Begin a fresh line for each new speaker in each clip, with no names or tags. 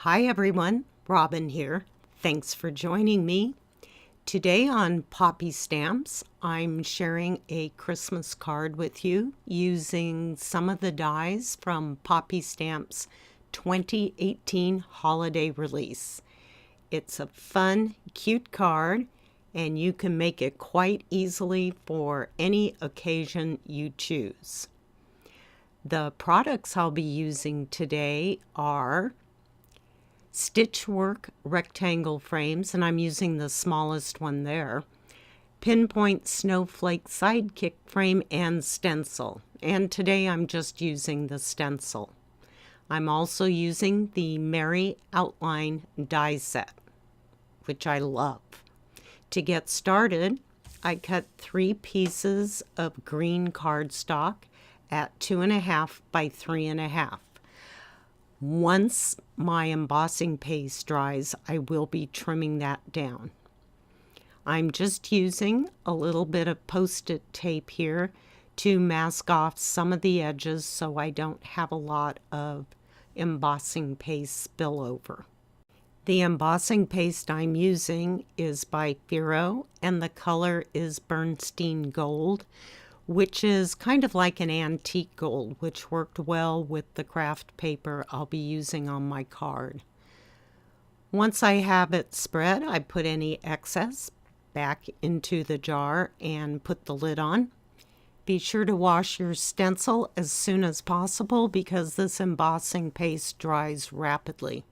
Hi everyone, Robin here. Thanks for joining me. Today on Poppystamps, I'm sharing a Christmas card with you using some of the dies from Poppystamps' 2018 holiday release. It's a fun, cute card, and you can make it quite easily for any occasion you choose. The products I'll be using today are Stitchwork rectangle frames, and I'm using the smallest one there, Pinpoint Snowflake Sidekick frame, and stencil. And today I'm just using the stencil. I'm also using the Merry Outline die set, which I love. To get started, I cut 3 pieces of green cardstock at 2.5 by 3.5. Once my embossing paste dries, I will be trimming that down. I'm just using a little bit of Post-it tape here to mask off some of the edges so I don't have a lot of embossing paste spillover. The embossing paste I'm using is by Firo, and the color is Bernstein Gold, which is kind of like an antique gold, which worked well with the craft paper I'll be using on my card. Once I have it spread, I put any excess back into the jar and put the lid on. Be sure to wash your stencil as soon as possible because this embossing paste dries rapidly.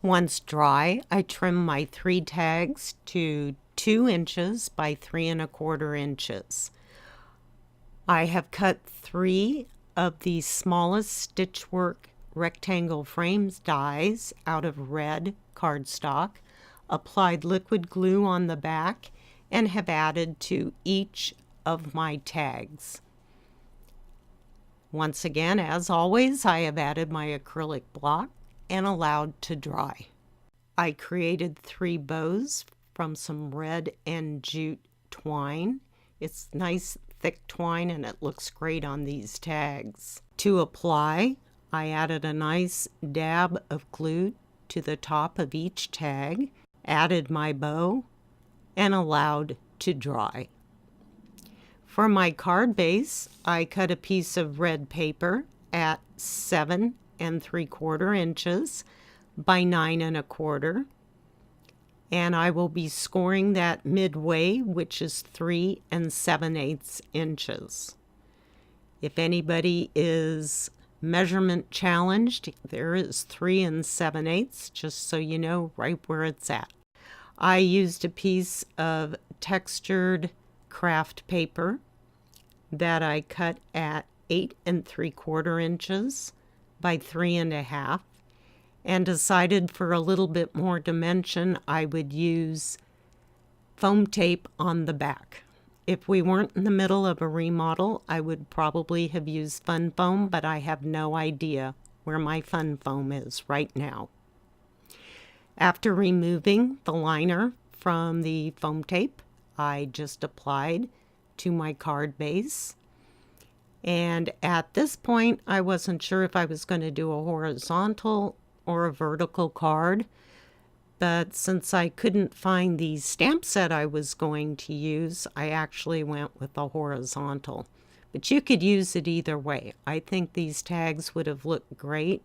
Once dry, I trim my 3 tags to 2 inches by 3.25 inches. I have cut 3 of the smallest Stitchwork rectangle frames dies out of red cardstock, applied liquid glue on the back, and have added to each of my tags. Once again, as always, I have added my acrylic block and allowed to dry. I created 3 bows from some red and jute twine. It's nice thick twine and it looks great on these tags. To apply, I added a nice dab of glue to the top of each tag, added my bow, and allowed to dry. For my card base, I cut a piece of red paper at 7 3/4 inches by 9 1/4, and I will be scoring that midway, which is 3 7/8 inches. If anybody is measurement challenged, there is 3 7/8, just so you know right where it's at. I used a piece of textured craft paper that I cut at 8 3/4 inches by 3.5, and decided for a little bit more dimension I would use foam tape on the back. If we weren't in the middle of a remodel, I would probably have used fun foam, but I have no idea where my fun foam is right now. After removing the liner from the foam tape, I just applied to my card base. And at this point, I wasn't sure if I was going to do a horizontal or a vertical card, but since I couldn't find the stamp set I was going to use, I actually went with a horizontal. But you could use it either way. I think these tags would have looked great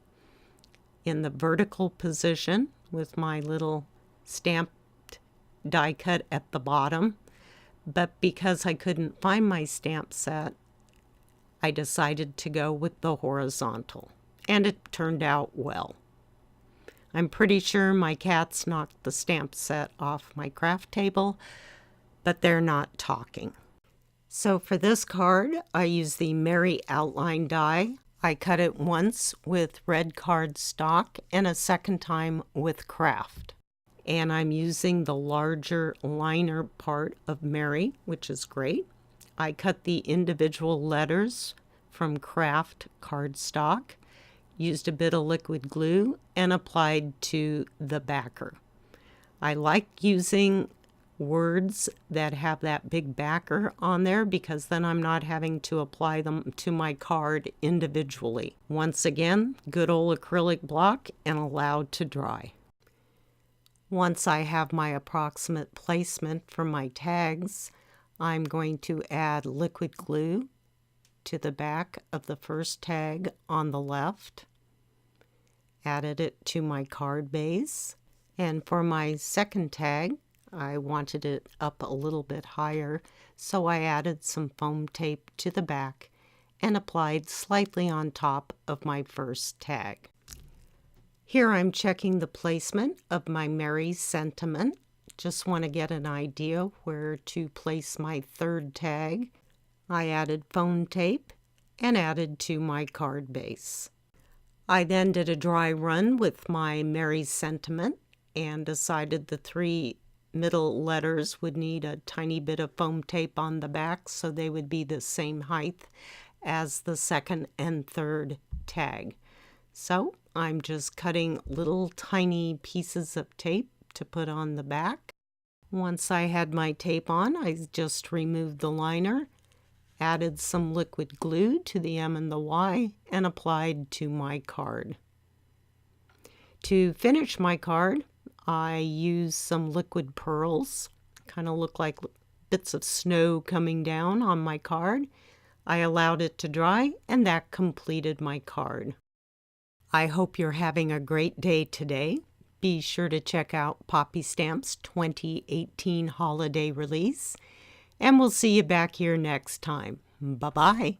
in the vertical position with my little stamped die cut at the bottom, but because I couldn't find my stamp set, I decided to go with the horizontal, and it turned out well. I'm pretty sure my cats knocked the stamp set off my craft table, but they're not talking. So for this card, I used the Merry Outline die. I cut it once with red cardstock and a second time with craft. And I'm using the larger liner part of Merry, which is great. I cut the individual letters from craft cardstock, used a bit of liquid glue, and applied to the backer. I like using words that have that big backer on there, because then I'm not having to apply them to my card individually. Once again, good old acrylic block and allowed to dry. Once I have my approximate placement for my tags, I'm going to add liquid glue to the back of the first tag on the left. Added it to my card base. And for my second tag, I wanted it up a little bit higher, so I added some foam tape to the back and applied slightly on top of my first tag. Here I'm checking the placement of my Merry Sentiment. Just want to get an idea where to place my third tag. I added foam tape and added to my card base. I then did a dry run with my Merry Sentiment and decided the 3 middle letters would need a tiny bit of foam tape on the back so they would be the same height as the second and third tag. So I'm just cutting little tiny pieces of tape to put on the back. Once I had my tape on, I just removed the liner, added some liquid glue to the M and the Y, and applied to my card. To finish my card, I used some liquid pearls, kind of look like bits of snow coming down on my card. I allowed it to dry, and that completed my card. I hope you're having a great day today. Be sure to check out Poppystamps' 2018 holiday release, and we'll see you back here next time. Bye-bye.